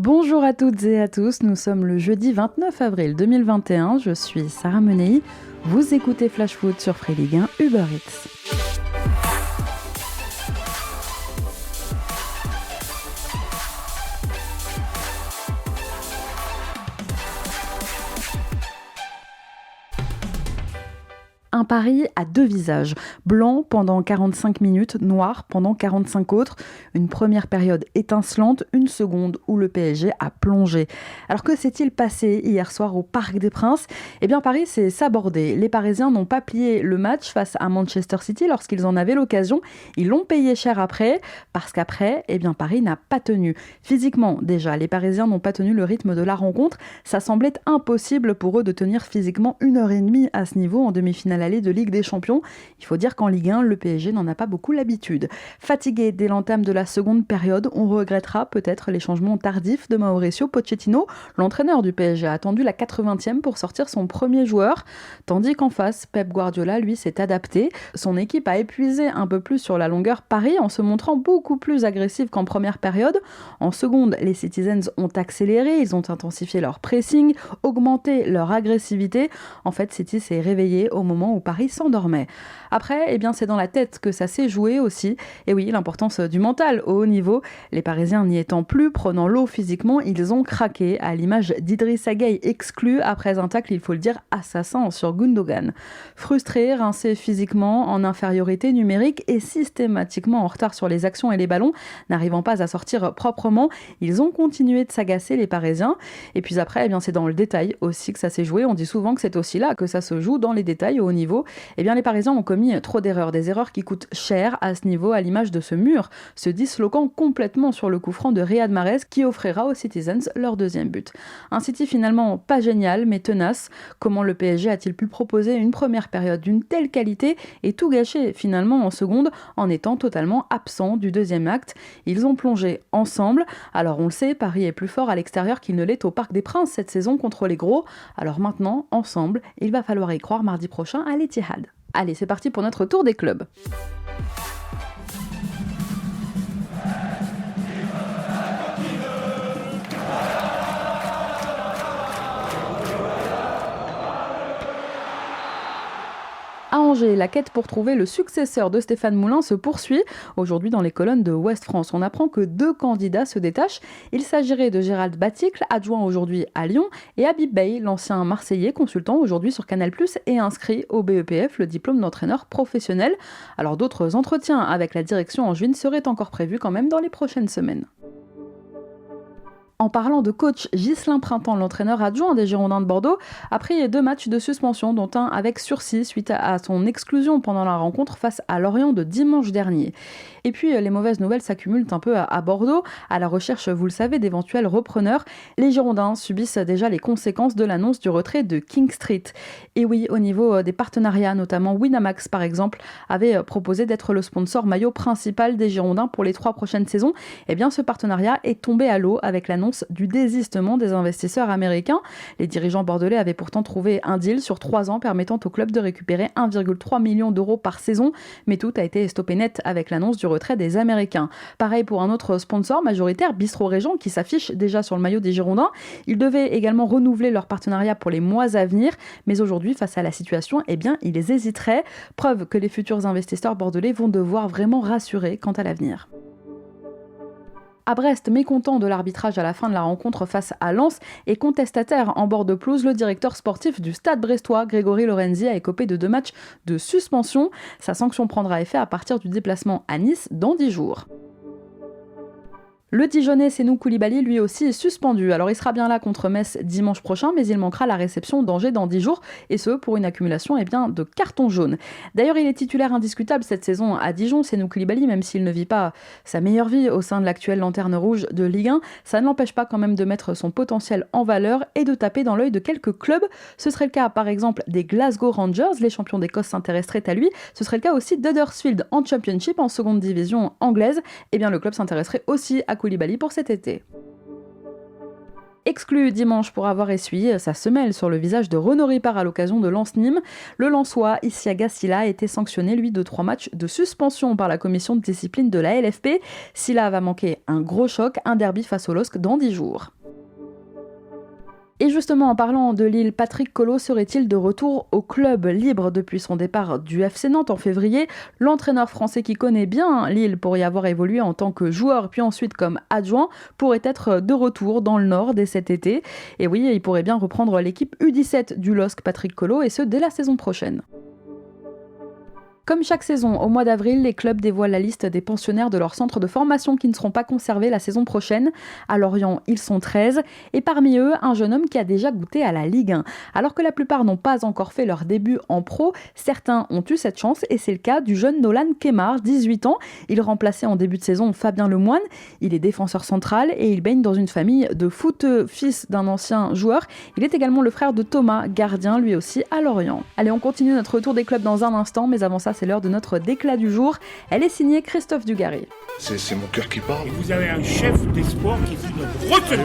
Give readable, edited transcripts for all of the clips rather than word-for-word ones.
Bonjour à toutes et à tous, nous sommes le jeudi 29 avril 2021, je suis Sarah Menei, vous écoutez Flash Foot sur Free Ligue 1 Uber Eats. Un pari à deux visages, blanc pendant 45 minutes, noir pendant 45 autres, une première période étincelante, une seconde où le PSG a plongé. Alors que s'est-il passé hier soir au Parc des Princes ? Eh bien Paris s'est sabordé, les Parisiens n'ont pas plié le match face à Manchester City lorsqu'ils en avaient l'occasion, ils l'ont payé cher après, parce qu'après, eh bien Paris n'a pas tenu. Physiquement déjà, les Parisiens n'ont pas tenu le rythme de la rencontre, ça semblait impossible pour eux de tenir physiquement 1h30 à ce niveau en demi-finale de Ligue des Champions. Il faut dire qu'en Ligue 1, le PSG n'en a pas beaucoup l'habitude. Fatigué dès l'entame de la seconde période, on regrettera peut-être les changements tardifs de Mauricio Pochettino. L'entraîneur du PSG a attendu la 80e pour sortir son premier joueur, tandis qu'en face, Pep Guardiola, lui, s'est adapté. Son équipe a épuisé un peu plus sur la longueur Paris en se montrant beaucoup plus agressive qu'en première période. En seconde, les Citizens ont accéléré, ils ont intensifié leur pressing, augmenté leur agressivité. En fait, City s'est réveillé au moment où Paris s'endormait. Après, eh bien, c'est dans la tête que ça s'est joué aussi. Et oui, l'importance du mental au haut niveau. Les Parisiens n'y étant plus, prenant l'eau physiquement, ils ont craqué, à l'image d'Idrissa Gueye exclu après un tacle, il faut le dire, assassin sur Gundogan. Frustrés, rincés physiquement, en infériorité numérique et systématiquement en retard sur les actions et les ballons, n'arrivant pas à sortir proprement, ils ont continué de s'agacer les Parisiens. Et puis après, eh bien, c'est dans le détail aussi que ça s'est joué. On dit souvent que c'est aussi là que ça se joue, dans les détails au haut niveau. Eh bien, les Parisiens ont commis trop d'erreurs, des erreurs qui coûtent cher à ce niveau, à l'image de ce mur, se disloquant complètement sur le coup franc de Riyad Mahrez qui offrira aux Citizens leur deuxième but. Un City finalement pas génial, mais tenace. Comment le PSG a-t-il pu proposer une première période d'une telle qualité et tout gâcher finalement en seconde en étant totalement absent du deuxième acte ? Ils ont plongé ensemble. Alors on le sait, Paris est plus fort à l'extérieur qu'il ne l'est au Parc des Princes cette saison contre les gros. Alors maintenant, ensemble, il va falloir y croire mardi prochain à l'Etihad. Allez, c'est parti pour notre tour des clubs. À Angers, la quête pour trouver le successeur de Stéphane Moulin se poursuit. Aujourd'hui, dans les colonnes de Ouest France, on apprend que deux candidats se détachent. Il s'agirait de Gérald Baticle, adjoint aujourd'hui à Lyon, et Habib Beye, l'ancien Marseillais, consultant aujourd'hui sur Canal+, et inscrit au BEPF, le diplôme d'entraîneur professionnel. Alors d'autres entretiens avec la direction angevine seraient encore prévus quand même dans les prochaines semaines. En parlant de coach, Ghislain Printemps, l'entraîneur adjoint des Girondins de Bordeaux, a pris 2 matchs de suspension, dont un avec sursis suite à son exclusion pendant la rencontre face à Lorient de dimanche dernier. Et puis les mauvaises nouvelles s'accumulent un peu à Bordeaux. À la recherche, vous le savez, d'éventuels repreneurs, les Girondins subissent déjà les conséquences de l'annonce du retrait de King Street. Et oui, au niveau des partenariats, notamment Winamax par exemple, avait proposé d'être le sponsor maillot principal des Girondins pour les 3 prochaines saisons. Eh bien ce partenariat est tombé à l'eau avec l'annonce du désistement des investisseurs américains. Les dirigeants bordelais avaient pourtant trouvé un deal sur 3 ans permettant au club de récupérer 1,3 million d'euros par saison, mais tout a été stoppé net avec l'annonce du retrait des Américains. Pareil pour un autre sponsor majoritaire, Bistro Régent, qui s'affiche déjà sur le maillot des Girondins. Ils devaient également renouveler leur partenariat pour les mois à venir, mais aujourd'hui, face à la situation, eh bien, ils hésiteraient. Preuve que les futurs investisseurs bordelais vont devoir vraiment rassurer quant à l'avenir. À Brest, mécontent de l'arbitrage à la fin de la rencontre face à Lens et contestataire en bord de pelouse, le directeur sportif du Stade brestois, Grégory Lorenzi, a écopé de 2 matchs de suspension. Sa sanction prendra effet à partir du déplacement à Nice dans 10 jours. Le Dijonais Senou Koulibaly, lui aussi, est suspendu. Alors il sera bien là contre Metz dimanche prochain, mais il manquera la réception d'Angers dans 10 jours, et ce pour une accumulation de cartons jaunes. D'ailleurs, il est titulaire indiscutable cette saison à Dijon, Senou Koulibaly, même s'il ne vit pas sa meilleure vie au sein de l'actuelle lanterne rouge de Ligue 1. Ça ne l'empêche pas quand même de mettre son potentiel en valeur et de taper dans l'œil de quelques clubs. Ce serait le cas par exemple des Glasgow Rangers, les champions d'Écosse s'intéresseraient à lui. Ce serait le cas aussi d'Huddersfield en Championship, en seconde division anglaise. Eh bien le club s'intéresserait aussi à Koulibaly pour cet été. Exclu dimanche pour avoir essuyé sa semelle sur le visage de Renaud Ripart à l'occasion de Lens-Nîmes, le Lensois Isiaga Silla a été sanctionné lui de 3 matchs de suspension par la commission de discipline de la LFP. Silla va manquer un gros choc, un derby face au LOSC dans 10 jours. Et justement, en parlant de Lille, Patrick Collot serait-il de retour au club? Libre depuis son départ du FC Nantes en février, l'entraîneur français qui connaît bien Lille pour y avoir évolué en tant que joueur puis ensuite comme adjoint pourrait être de retour dans le Nord dès cet été. Et oui, il pourrait bien reprendre l'équipe U17 du LOSC Patrick Collot et ce dès la saison prochaine. Comme chaque saison, au mois d'avril, les clubs dévoilent la liste des pensionnaires de leur centre de formation qui ne seront pas conservés la saison prochaine. À Lorient, ils sont 13 et parmi eux, un jeune homme qui a déjà goûté à la Ligue 1. Alors que la plupart n'ont pas encore fait leur début en pro, certains ont eu cette chance et c'est le cas du jeune Nolan Kemar, 18 ans. Il remplaçait en début de saison Fabien Lemoine. Il est défenseur central et il baigne dans une famille de foot, fils d'un ancien joueur. Il est également le frère de Thomas, gardien lui aussi à Lorient. Allez, on continue notre tour des clubs dans un instant, mais avant ça, c'est l'heure de notre déclat du jour. Elle est signée Christophe Dugarry. C'est mon cœur qui parle. Et vous avez un chef d'espoir qui est une retenue.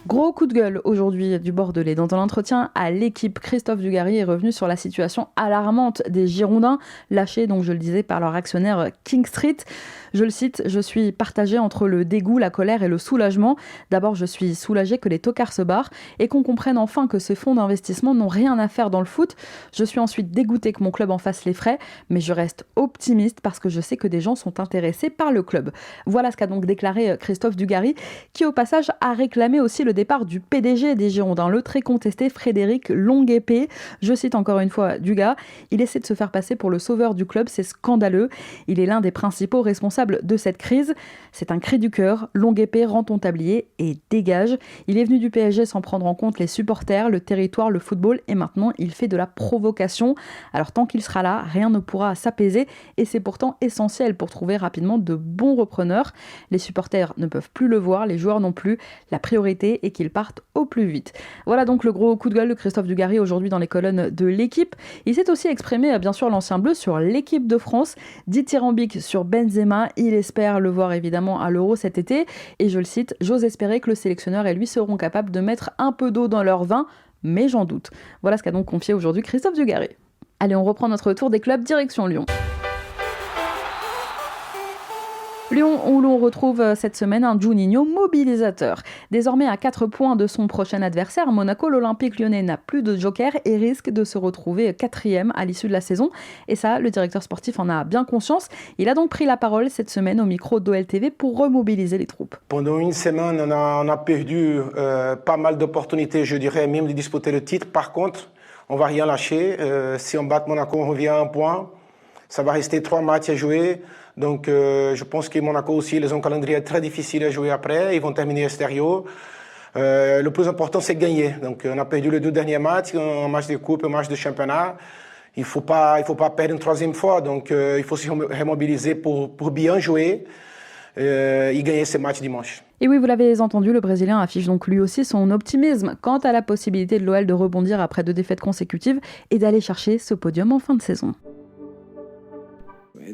Gros coup de gueule aujourd'hui du Bordelais. Dans un entretien à l'équipe, Christophe Dugarry est revenu sur la situation alarmante des Girondins, lâchés, donc je le disais, par leur actionnaire King Street. Je le cite, « Je suis partagé entre le dégoût, la colère et le soulagement. D'abord, je suis soulagé que les tocards se barrent et qu'on comprenne enfin que ces fonds d'investissement n'ont rien à faire dans le foot. Je suis ensuite dégoûté que mon club en fasse les frais, mais je reste optimiste parce que je sais que des gens sont intéressés par le club. » Voilà ce qu'a donc déclaré Christophe Dugarry, qui au passage a réclamé aussi le départ du PDG des Girondins, le très contesté Frédéric Longuepée. Je cite encore une fois Dugas, « Il essaie de se faire passer pour le sauveur du club, c'est scandaleux. Il est l'un des principaux responsables de cette crise. C'est un cri du cœur. Longuepée, rend ton tablier et dégage. Il est venu du PSG sans prendre en compte les supporters, le territoire, le football et maintenant il fait de la provocation. Alors tant qu'il sera là, rien ne pourra s'apaiser et c'est pourtant essentiel pour trouver rapidement de bons repreneurs. Les supporters ne peuvent plus le voir, les joueurs non plus. La priorité est qu'ils partent au plus vite. » Voilà donc le gros coup de gueule de Christophe Dugarry aujourd'hui dans les colonnes de l'équipe. Il s'est aussi exprimé, bien sûr, l'ancien bleu sur l'équipe de France, dithyrambique sur Benzema. Il espère le voir évidemment à l'Euro cet été. Et je le cite, « J'ose espérer que le sélectionneur et lui seront capables de mettre un peu d'eau dans leur vin, mais j'en doute. » Voilà ce qu'a donc confié aujourd'hui Christophe Dugarry. Allez, on reprend notre tour des clubs direction Lyon. Lyon, où l'on retrouve cette semaine un Juninho mobilisateur. Désormais à 4 points de son prochain adversaire, à Monaco, l'Olympique lyonnais n'a plus de joker et risque de se retrouver 4e à l'issue de la saison. Et ça, le directeur sportif en a bien conscience. Il a donc pris la parole cette semaine au micro d'OLTV pour remobiliser les troupes. Pendant une semaine, on a perdu pas mal d'opportunités, je dirais, même de disputer le titre. Par contre, on ne va rien lâcher. Si on bat Monaco, on revient à 1 point. Ça va rester 3 matchs à jouer. Donc, je pense que Monaco aussi, ils ont un calendrier très difficile à jouer après. Ils vont terminer extérieur. Le plus important, c'est gagner. Donc, on a perdu les 2 derniers matchs, un match de coupe, un match de championnat. Il faut pas perdre une 3e fois. Donc, il faut se remobiliser pour bien jouer et gagner ce match dimanche. Et oui, vous l'avez entendu, le Brésilien affiche donc lui aussi son optimisme quant à la possibilité de l'OL de rebondir après 2 défaites consécutives et d'aller chercher ce podium en fin de saison.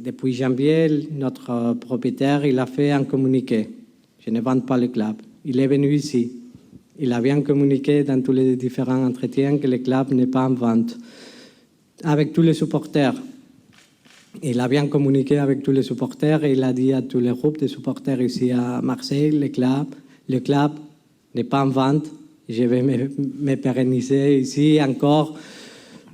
Depuis janvier, notre propriétaire il a fait un communiqué. Je ne vends pas le club. Il est venu ici. Il a bien communiqué dans tous les différents entretiens que le club n'est pas en vente. Avec tous les supporters. Il a bien communiqué avec tous les supporters et il a dit à tous les groupes de supporters ici à Marseille, le club n'est pas en vente. Je vais me pérenniser ici encore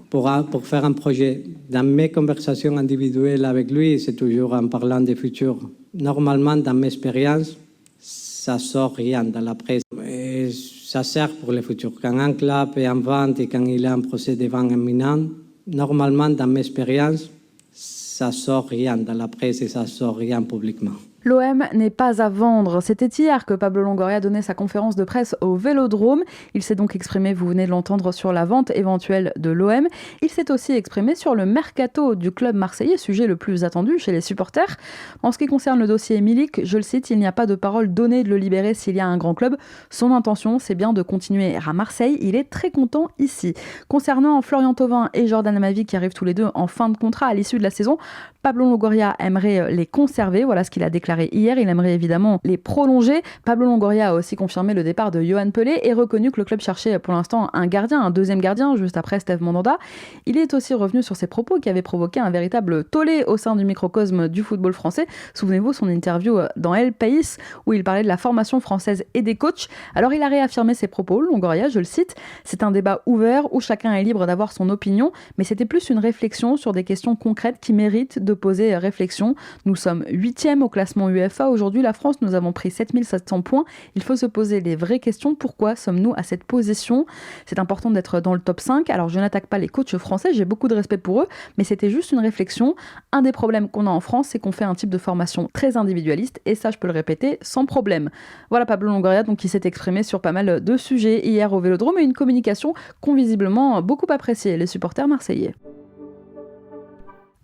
pour faire un projet. Dans mes conversations individuelles avec lui, c'est toujours en parlant du futur. Normalement, dans mes expériences, ça sort rien dans la presse. Et ça sert pour le futur. Quand un club est en vente et quand il a un procès de vente imminent, normalement, dans mes expériences, ça sort rien dans la presse et ça sort rien publiquement. L'OM n'est pas à vendre. C'était hier que Pablo Longoria donnait sa conférence de presse au Vélodrome. Il s'est donc exprimé, vous venez de l'entendre, sur la vente éventuelle de l'OM. Il s'est aussi exprimé sur le mercato du club marseillais, sujet le plus attendu chez les supporters. En ce qui concerne le dossier Milik, je le cite, il n'y a pas de parole donnée de le libérer s'il y a un grand club. Son intention, c'est bien de continuer à Marseille. Il est très content ici. Concernant Florian Thauvin et Jordan Amavi qui arrivent tous les deux en fin de contrat à l'issue de la saison, Pablo Longoria aimerait les conserver. Voilà ce qu'il a déclaré déclaré hier. Il aimerait évidemment les prolonger. Pablo Longoria a aussi confirmé le départ de Yohan Pelé et reconnu que le club cherchait pour l'instant un deuxième gardien, juste après Steve Mandanda. Il est aussi revenu sur ses propos qui avaient provoqué un véritable tollé au sein du microcosme du football français. Souvenez-vous son interview dans El País où il parlait de la formation française et des coachs. Alors il a réaffirmé ses propos, Longoria, je le cite, « C'est un débat ouvert où chacun est libre d'avoir son opinion, mais c'était plus une réflexion sur des questions concrètes qui méritent de poser réflexion. Nous sommes 8e au classement UEFA. Aujourd'hui, la France, nous avons pris 7700 points. Il faut se poser les vraies questions. Pourquoi sommes-nous à cette position ? C'est important d'être dans le top 5. Alors, je n'attaque pas les coachs français, j'ai beaucoup de respect pour eux, mais c'était juste une réflexion. Un des problèmes qu'on a en France, c'est qu'on fait un type de formation très individualiste, et ça, je peux le répéter, sans problème. » Voilà Pablo Longoria, donc, qui s'est exprimé sur pas mal de sujets hier au Vélodrome, et une communication qu'ont visiblement beaucoup appréciée les supporters marseillais.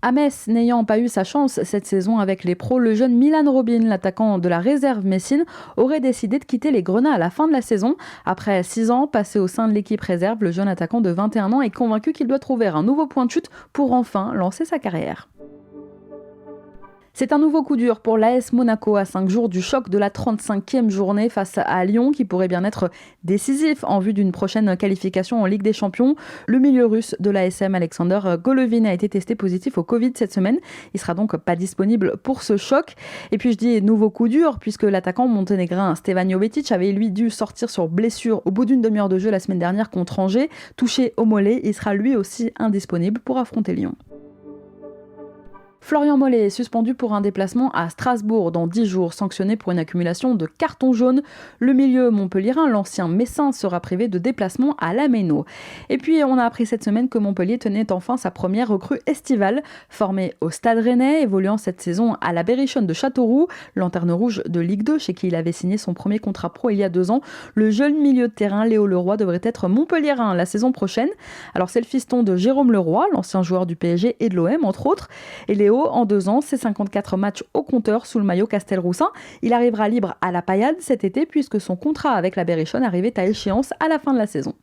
À Metz, n'ayant pas eu sa chance cette saison avec les pros, le jeune Milan Robin, l'attaquant de la réserve messine, aurait décidé de quitter les Grenats à la fin de la saison. Après 6 ans passés au sein de l'équipe réserve, le jeune attaquant de 21 ans est convaincu qu'il doit trouver un nouveau point de chute pour enfin lancer sa carrière. C'est un nouveau coup dur pour l'AS Monaco à 5 jours du choc de la 35e journée face à Lyon qui pourrait bien être décisif en vue d'une prochaine qualification en Ligue des Champions. Le milieu russe de l'ASM Alexander Golovin a été testé positif au Covid cette semaine. Il sera donc pas disponible pour ce choc. Et puis je dis nouveau coup dur puisque l'attaquant monténégrin Stevan Jovetic avait lui dû sortir sur blessure au bout d'une demi-heure de jeu la semaine dernière contre Angers. Touché au mollet, il sera lui aussi indisponible pour affronter Lyon. Florian Mollet est suspendu pour un déplacement à Strasbourg dans 10 jours, sanctionné pour une accumulation de cartons jaunes. Le milieu montpelliérain, l'ancien Messin, sera privé de déplacement à la Méno. Et puis on a appris cette semaine que Montpellier tenait enfin sa première recrue estivale. Formé au Stade Rennais, évoluant cette saison à la Berrichonne de Châteauroux, lanterne rouge de Ligue 2, chez qui il avait signé son premier contrat pro il y a 2 ans, le jeune milieu de terrain Léo Leroy devrait être montpelliérain la saison prochaine. Alors c'est le fiston de Jérôme Leroy, l'ancien joueur du PSG et de l'OM entre autres. Et Léo, en 2 ans, c'est 54 matchs au compteur sous le maillot Castelroussin. Il arrivera libre à la paillade cet été puisque son contrat avec la Berrichonne arrivait à échéance à la fin de la saison.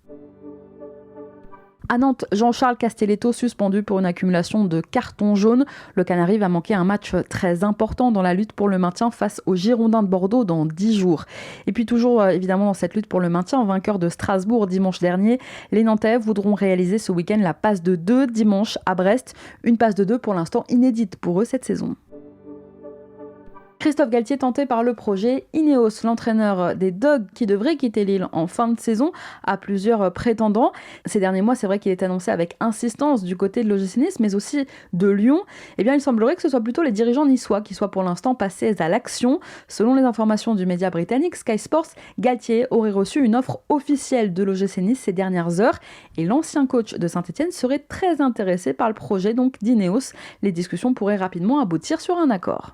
À Nantes, Jean-Charles Castelletto suspendu pour une accumulation de cartons jaunes. Le Canari va manquer un match très important dans la lutte pour le maintien face aux Girondins de Bordeaux dans 10 jours. Et puis toujours évidemment dans cette lutte pour le maintien, vainqueur de Strasbourg dimanche dernier, les Nantais voudront réaliser ce week-end la passe de 2 dimanche à Brest. Une passe de 2 pour l'instant inédite pour eux cette saison. Christophe Galtier tenté par le projet Ineos, l'entraîneur des Dogs qui devrait quitter Lille en fin de saison, a plusieurs prétendants. Ces derniers mois, c'est vrai qu'il est annoncé avec insistance du côté de l'OGC Nice, mais aussi de Lyon. Eh bien, il semblerait que ce soit plutôt les dirigeants niçois qui soient pour l'instant passés à l'action. Selon les informations du média britannique Sky Sports, Galtier aurait reçu une offre officielle de l'OGC Nice ces dernières heures et l'ancien coach de Saint-Etienne serait très intéressé par le projet donc d'Ineos. Les discussions pourraient rapidement aboutir sur un accord.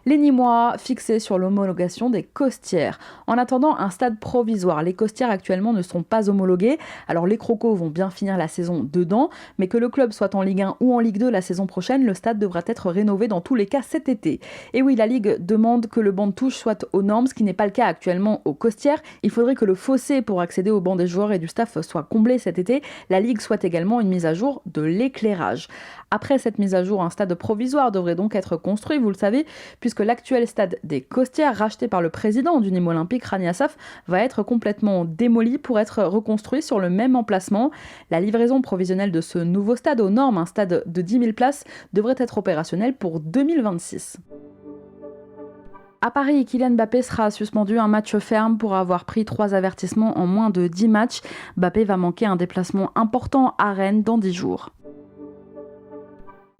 Les Nîmois fixés sur l'homologation des costières. En attendant un stade provisoire, les costières actuellement ne sont pas homologuées. Alors les Crocos vont bien finir la saison dedans, mais que le club soit en Ligue 1 ou en Ligue 2 la saison prochaine, le stade devra être rénové dans tous les cas cet été. Et oui, la Ligue demande que le banc de touche soit aux normes, ce qui n'est pas le cas actuellement aux costières. Il faudrait que le fossé pour accéder au banc des joueurs et du staff soit comblé cet été. La Ligue souhaite également une mise à jour de l'éclairage. Après cette mise à jour, un stade provisoire devrait donc être construit, vous le savez, puisque l'actuel stade des Costières, racheté par le président du Nîmes Olympique, Rani Assaf, va être complètement démoli pour être reconstruit sur le même emplacement. La livraison provisionnelle de ce nouveau stade aux normes, un stade de 10 000 places, devrait être opérationnel pour 2026. À Paris, Kylian Mbappé sera suspendu un match ferme pour avoir pris 3 avertissements en moins de 10 matchs. Mbappé va manquer un déplacement important à Rennes dans 10 jours.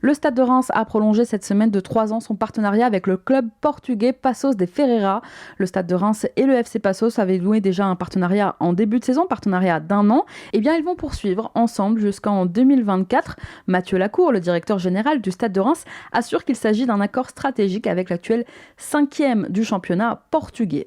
Le Stade de Reims a prolongé cette semaine de 3 ans son partenariat avec le club portugais Passos de Ferreira. Le Stade de Reims et le FC Passos avaient noué déjà un partenariat en début de saison, partenariat d'1 an. Eh bien, ils vont poursuivre ensemble jusqu'en 2024. Mathieu Lacour, le directeur général du Stade de Reims, assure qu'il s'agit d'un accord stratégique avec l'actuel 5e du championnat portugais.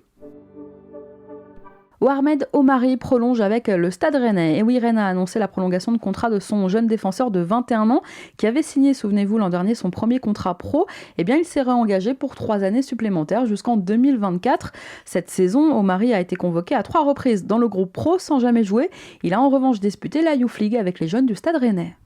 Ahmed Omari prolonge avec le Stade Rennais. Et oui, Rennes a annoncé la prolongation de contrat de son jeune défenseur de 21 ans qui avait signé, souvenez-vous, l'an dernier son premier contrat pro. Eh bien, il s'est réengagé pour 3 années supplémentaires jusqu'en 2024. Cette saison, Omari a été convoqué à 3 reprises dans le groupe pro sans jamais jouer. Il a en revanche disputé la Youth League avec les jeunes du Stade Rennais.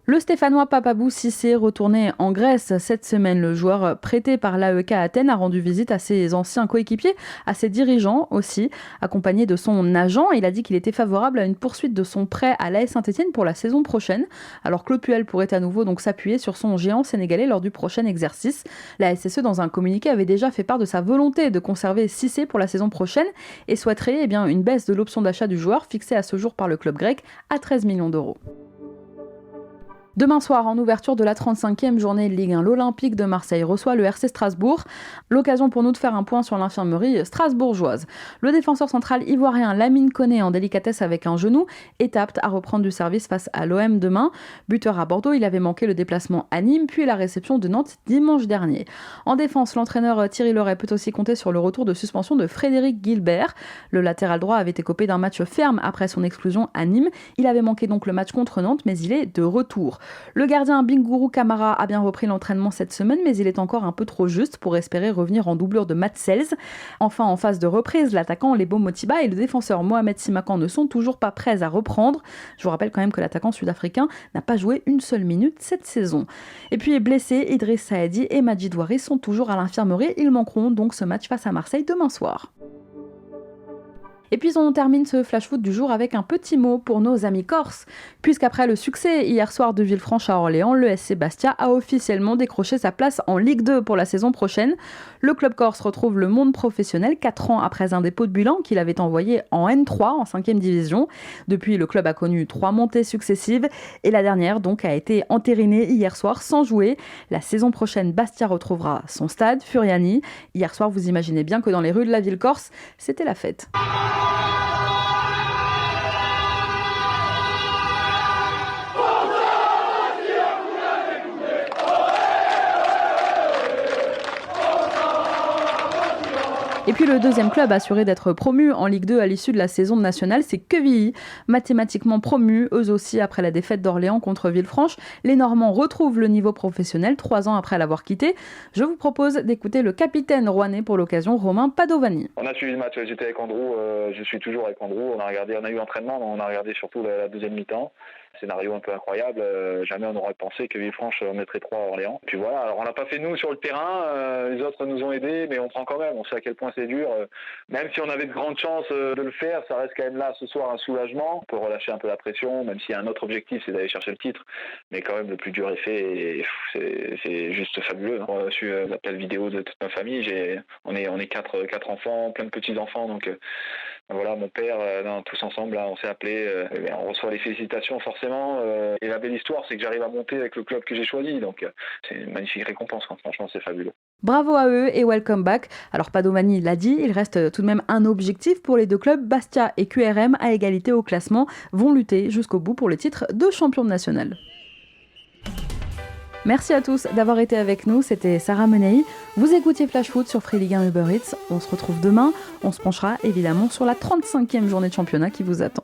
Le Stéphanois Papabou Cissé retourné en Grèce cette semaine. Le joueur prêté par l'AEK Athènes a rendu visite à ses anciens coéquipiers, à ses dirigeants aussi, accompagné de son agent. Il a dit qu'il était favorable à une poursuite de son prêt à l'AS Saint-Etienne pour la saison prochaine. Alors Claude Puel pourrait à nouveau donc s'appuyer sur son géant sénégalais lors du prochain exercice. La SSE dans un communiqué avait déjà fait part de sa volonté de conserver Cissé pour la saison prochaine et souhaiterait une baisse de l'option d'achat du joueur fixée à ce jour par le club grec à 13 millions d'euros. Demain soir, en ouverture de la 35e journée de Ligue 1, l'Olympique de Marseille reçoit le RC Strasbourg. L'occasion pour nous de faire un point sur l'infirmerie strasbourgeoise. Le défenseur central ivoirien Lamine Koné, en délicatesse avec un genou, est apte à reprendre du service face à l'OM demain. Buteur à Bordeaux, il avait manqué le déplacement à Nîmes, puis la réception de Nantes dimanche dernier. En défense, l'entraîneur Thierry Loret peut aussi compter sur le retour de suspension de Frédéric Guilbert. Le latéral droit avait écopé d'un match ferme après son exclusion à Nîmes. Il avait manqué donc le match contre Nantes, mais il est de retour. Le gardien Bingourou Kamara a bien repris l'entraînement cette semaine, mais il est encore un peu trop juste pour espérer revenir en doublure de Matt Sells. Enfin, en phase de reprise, l'attaquant Lebo Motiba et le défenseur Mohamed Simakan ne sont toujours pas prêts à reprendre. Je vous rappelle quand même que l'attaquant sud-africain n'a pas joué une seule minute cette saison. Et puis blessés, Idriss Saadi et Majid Ouari sont toujours à l'infirmerie. Ils manqueront donc ce match face à Marseille demain soir. Et puis on termine ce flash foot du jour avec un petit mot pour nos amis corses, puisqu'après le succès hier soir de Villefranche à Orléans, le SC Bastia a officiellement décroché sa place en Ligue 2 pour la saison prochaine. Le club corse retrouve le monde professionnel 4 ans après un dépôt de bilan qu'il avait envoyé en N3, en 5e division. Depuis, le club a connu 3 montées successives et la dernière donc a été entérinée hier soir sans jouer. La saison prochaine, Bastia retrouvera son stade, Furiani. Hier soir, vous imaginez bien que dans les rues de la ville corse, c'était la fête. Et puis le deuxième club assuré d'être promu en Ligue 2 à l'issue de la saison nationale, c'est Quevilly. Mathématiquement promu, eux aussi après la défaite d'Orléans contre Villefranche, les Normands retrouvent le niveau professionnel 3 ans après l'avoir quitté. Je vous propose d'écouter le capitaine rouennais pour l'occasion, Romain Padovani. On a suivi le match, j'étais avec Andrew, je suis toujours avec Andrew. On a eu l'entraînement, mais on a regardé surtout la deuxième mi-temps. Scénario un peu incroyable, jamais on n'aurait pensé que Villefranche mettrait 3 à Orléans. Puis voilà, alors on l'a pas fait nous sur le terrain, les autres nous ont aidés, mais on prend quand même, on sait à quel point c'est dur. Même si on avait de grandes chances de le faire, ça reste quand même là ce soir un soulagement. On peut relâcher un peu la pression, même s'il y a un autre objectif, c'est d'aller chercher le titre. Mais quand même le plus dur est fait et c'est juste fabuleux. On a reçu l'appel vidéo de toute ma famille, on est quatre enfants, plein de petits-enfants, donc voilà, mon père, tous ensemble, là, on s'est appelés, on reçoit les félicitations forcément. Et la belle histoire, c'est que j'arrive à monter avec le club que j'ai choisi. Donc c'est une magnifique récompense, hein. Franchement, c'est fabuleux. Bravo à eux et welcome back. Alors Padovani l'a dit, il reste tout de même un objectif pour les deux clubs. Bastia et QRM, à égalité au classement, vont lutter jusqu'au bout pour le titre de champion national. Merci à tous d'avoir été avec nous, c'était Sarah Menei. Vous écoutiez Flash Foot sur Free Ligue 1 Uber Eats. On se retrouve demain, on se penchera évidemment sur la 35e journée de championnat qui vous attend.